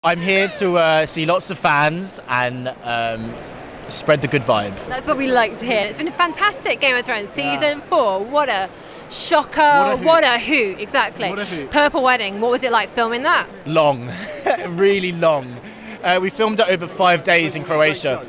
I'm here to see lots of fans and spread the good vibe. That's what we like to hear. It's been a fantastic Game of Thrones season 4. What a shocker! What a hoot! Exactly. What a hoot. Purple Wedding. What was it like filming that? Long, really long. We filmed it over 5 days in Croatia.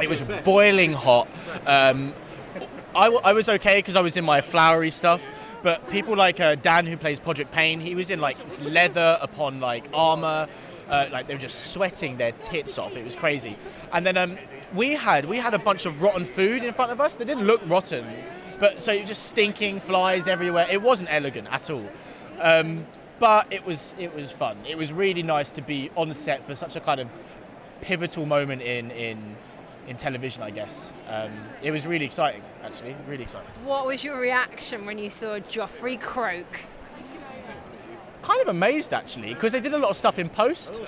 It was boiling hot. I was okay because I was in my flowery stuff. But people like Dan, who plays Podrick Payne, he was in like this leather upon like armor. Like they were just sweating their tits off. It was crazy. And then we had a bunch of rotten food in front of us. They didn't look rotten, but so just stinking flies everywhere. It wasn't elegant at all. But it was fun. It was really nice to be on set for such a kind of pivotal moment in television, I guess. It was really exciting, actually, really exciting. What was your reaction when you saw Joffrey croak? Kind of amazed, actually, because they did a lot of stuff in post.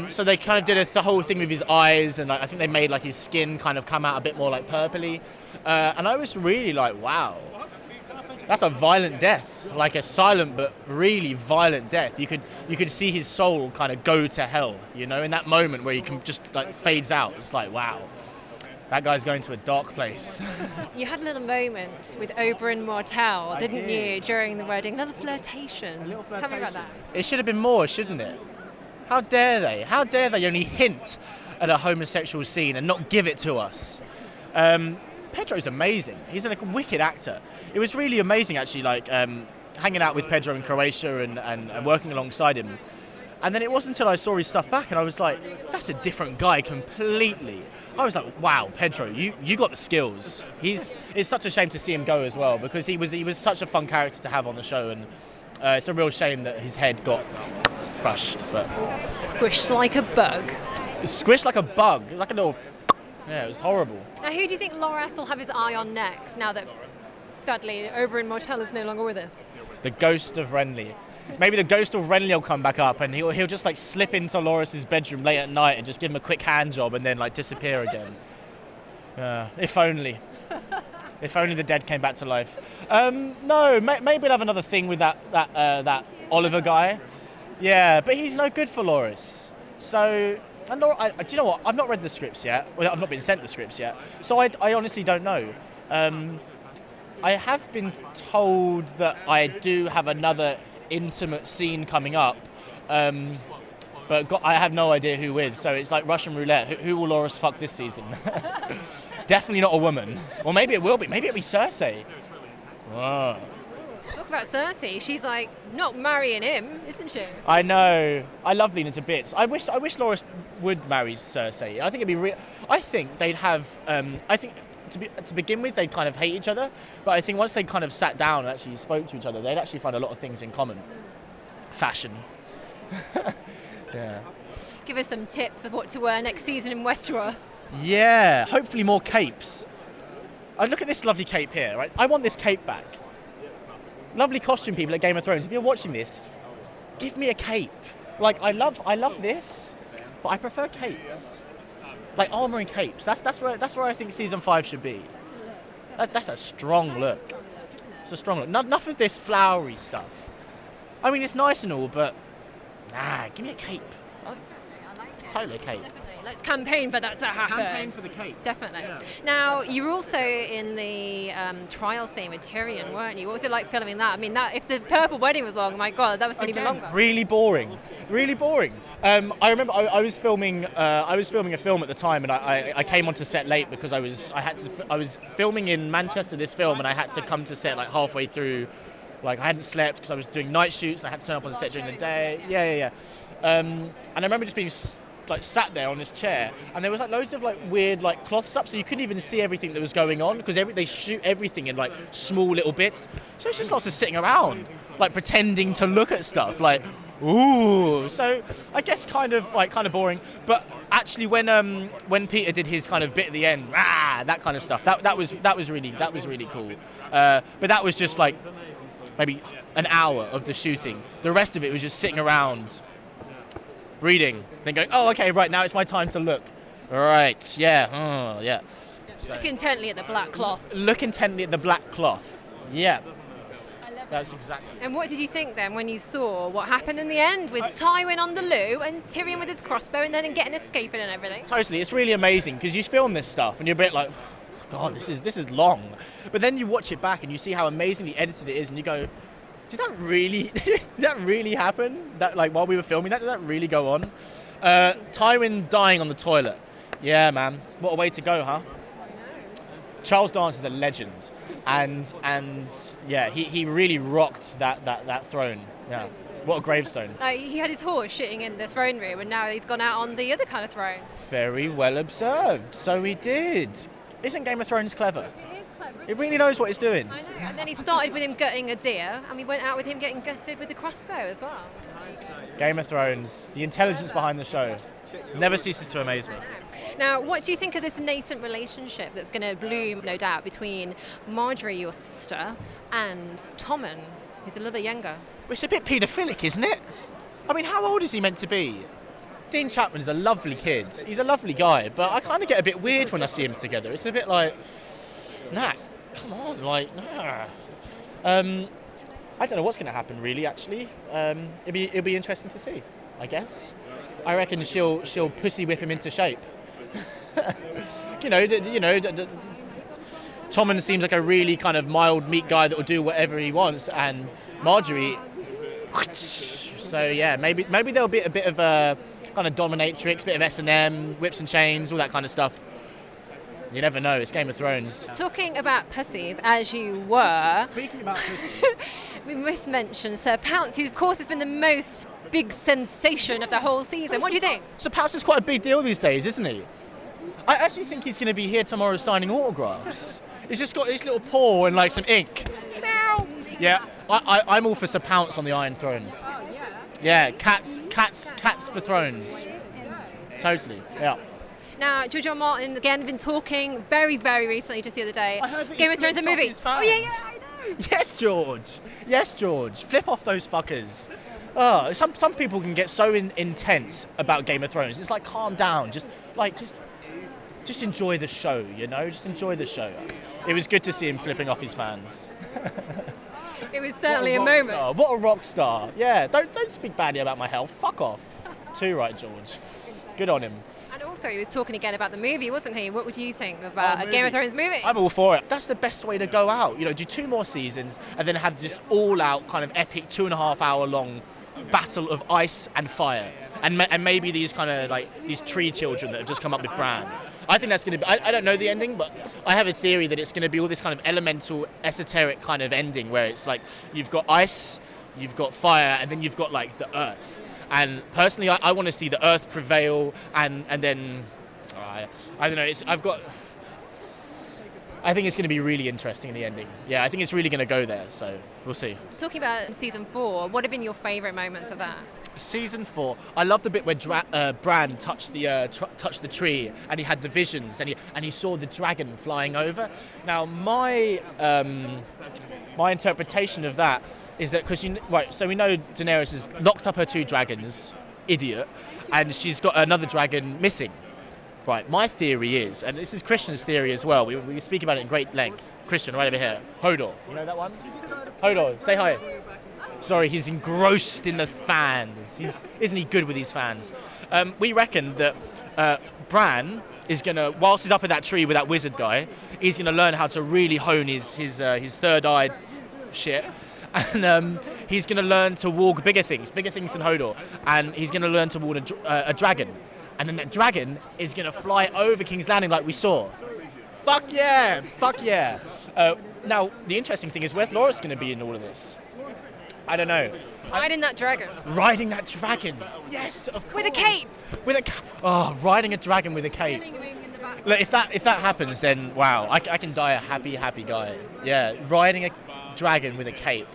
So they kind of did the whole thing with his eyes, and I think they made like his skin kind of come out a bit more like purpley. And I was really like, wow, that's a violent death, like a silent but really violent death. You could see his soul kind of go to hell, you know, in that moment where he can just like fades out. It's like, wow, that guy's going to a dark place. You had a little moment with Oberyn Martell, didn't you, during the wedding? A little flirtation. Tell me about that. It should have been more, shouldn't it? How dare they? How dare they only hint at a homosexual scene and not give it to us? Pedro's amazing. He's a wicked actor. It was really amazing, actually, like hanging out with Pedro in Croatia and working alongside him. And then it wasn't until I saw his stuff back and I was like, that's a different guy completely. I was like, wow, Pedro, you got the skills. It's such a shame to see him go as well, because he was such a fun character to have on the show, and it's a real shame that his head got crushed. But Squished like a bug. Squished like a bug, like a little. Yeah, it was horrible. Now, who do you think Loras will have his eye on next, now that, sadly, Oberyn Martell is no longer with us? The ghost of Renly. Maybe the ghost of Renly will come back up and he'll just like slip into Loras's bedroom late at night and just give him a quick hand job and then like disappear again. If only. If only the dead came back to life. No, maybe we'll have another thing with that Oliver guy. Yeah, but he's no good for Loras. So, and do you know what? I've not read the scripts yet. Well, I've not been sent the scripts yet. So I honestly don't know. I have been told that I do have another intimate scene coming up, but I have no idea who with, so it's like Russian roulette. Who will Loras fuck this season? Definitely not a woman. Or maybe it will be. Maybe it'll be Cersei. Whoa. Talk about Cersei. She's like not marrying him, isn't she? I know. I love Lena to bits. I wish Loras would marry Cersei. I think it'd be real. I think they'd have. I think to begin with, they'd kind of hate each other, but I think once they kind of sat down and actually spoke to each other, they'd actually find a lot of things in common. Fashion. Yeah. Give us some tips of what to wear next season in Westeros. Yeah, hopefully more capes. Look at this lovely cape here, right? I want this cape back. Lovely costume people at Game of Thrones. If you're watching this, give me a cape. Like I love this, but I prefer capes. Like armor and capes. That's where I think season 5 should be. That's a strong look. It's a strong look. Enough of this flowery stuff. I mean, it's nice and all, but give me a cape. Totally a cape. Let's campaign for that to happen. Campaign for the cape. Definitely. Yeah. Now, you were also in the trial scene with Tyrion, weren't you? What was it like filming that? I mean, if the Purple Wedding was long, my God, that must have been even longer. Really boring. Really boring. I remember I was filming a film at the time, and I came onto set late because I was filming in Manchester this film, and I had to come to set like halfway through. Like I hadn't slept because I was doing night shoots, and I had to turn up on set during the day. Yeah. And I remember just being like sat there on this chair, and there was like loads of like weird like cloths up, so you couldn't even see everything that was going on because they shoot everything in like small little bits. So it's just lots of sitting around, like pretending to look at stuff, like ooh. So I guess kind of boring. But actually, when Peter did his kind of bit at the end, that kind of stuff, that was really cool. But that was just like maybe an hour of the shooting. The rest of it was just sitting around, reading, then going, oh, okay, right, now it's my time to look. Right, yeah, yeah. So, look intently at the black cloth. Look intently at the black cloth, yeah. That's exactly. And what did you think then when you saw what happened in the end with Tywin on the loo and Tyrion with his crossbow and then getting escaping and everything? Totally, it's really amazing because you film this stuff and you're a bit like, God, this is long. But then you watch it back and you see how amazingly edited it is, and you go, did that really happen? That like while we were filming that, did that really go on? Tywin dying on the toilet. Yeah, man, what a way to go, huh? Charles Dance is a legend, and yeah, he really rocked that throne. Yeah, what a gravestone. He had his horse shitting in the throne room, and now he's gone out on the other kind of throne. Very well observed. So he did. Isn't Game of Thrones clever? It is clever. It really knows what it's doing. I know. And then he started with him gutting a deer, and we went out with him getting gutted with the crossbow as well. Game of Thrones, the intelligence behind the show never ceases to amaze me. Now, what do you think of this nascent relationship that's going to bloom, no doubt, between Margaery, your sister, and Tommen, who's a little bit younger? Well, it's a bit paedophilic, isn't it? I mean, how old is he meant to be? Dean Chapman's a lovely kid. He's a lovely guy, but I kind of get a bit weird when I see them together. It's a bit like, nah, come on, like, nah. I don't know what's going to happen, really. Actually, it'll be interesting to see. I guess. I reckon she'll pussy whip him into shape. Tommen seems like a really kind of mild, meek guy that will do whatever he wants, and Margaery. So yeah, maybe there'll be a bit of a kind of dominatrix, bit of S&M, whips and chains, all that kind of stuff. You never know. It's Game of Thrones. Talking about pussies, as you were. Speaking about pussies, We must mention Ser Pounce, who of course has been the most big sensation of the whole season. What do you think? Ser Pounce is quite a big deal these days, isn't he? I actually think he's going to be here tomorrow signing autographs. He's just got his little paw and like some ink. Meow. Yeah, I'm all for Ser Pounce on the Iron Throne. Oh, yeah. Yeah, cats for thrones. Totally, yeah. Now, George R. R. Martin, again, been talking very, very recently, just the other day. I heard that Game he of Thrones, a flipped off movie. his Oh, yeah, fans. I know. Yes, George. Yes, George. Flip off those fuckers. Oh, some people can get so intense about Game of Thrones. It's like, calm down. Just enjoy the show, you know? Just enjoy the show. It was good to see him flipping off his fans. It was certainly a rock moment. star. What a rock star. Yeah, don't speak badly about my health. Fuck off. Too right, George. Good on him. And also, he was talking again about the movie, wasn't he? What would you think about a Game of Thrones movie? I'm all for it. That's the best way to go out. You know, do 2 more seasons and then have this all-out kind of epic 2.5 hour long battle of ice and fire, and maybe these kind of like these tree children that have just come up with Bran. I think that's going to be. I don't know the ending, but I have a theory that it's going to be all this kind of elemental, esoteric kind of ending where it's like you've got ice, you've got fire, and then you've got like the earth. And personally, I want to see the earth prevail, and then I don't know. I think it's going to be really interesting in the ending. Yeah, I think it's really going to go there. So we'll see. Talking about season 4, what have been your favourite moments of that? Season 4, I love the bit where Bran touched the tree and he had the visions and he saw the dragon flying over. Now my interpretation of that is that because so we know Daenerys has locked up her 2 dragons, idiot, and she's got another dragon missing. Right, my theory is, and this is Christian's theory as well, we speak about it in great length. Christian, right over here. Hodor, you know that one? Hodor, say hi. Sorry, he's engrossed in the fans. Isn't he good with his fans? We reckon that Bran is going to, whilst he's up in that tree with that wizard guy, he's going to learn how to really hone his third-eye shit. And he's going to learn to walk bigger things than Hodor. And he's going to learn to walk a dragon. And then that dragon is going to fly over King's Landing like we saw. Fuck yeah! Fuck yeah! Now, the interesting thing is, where's Loras going to be in all of this? I don't know. Riding that dragon. Riding that dragon. Yes, of course. With a cape. Riding a dragon with a cape. Look, if that happens, then wow, I can die a happy guy. Yeah, riding a dragon with a cape.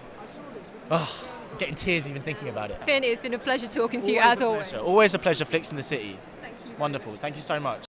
Oh, I'm getting tears even thinking about it. Finn, it's been a pleasure talking to you as always. Always a pleasure. Flicks in the City. Thank you. Wonderful. Thank you so much.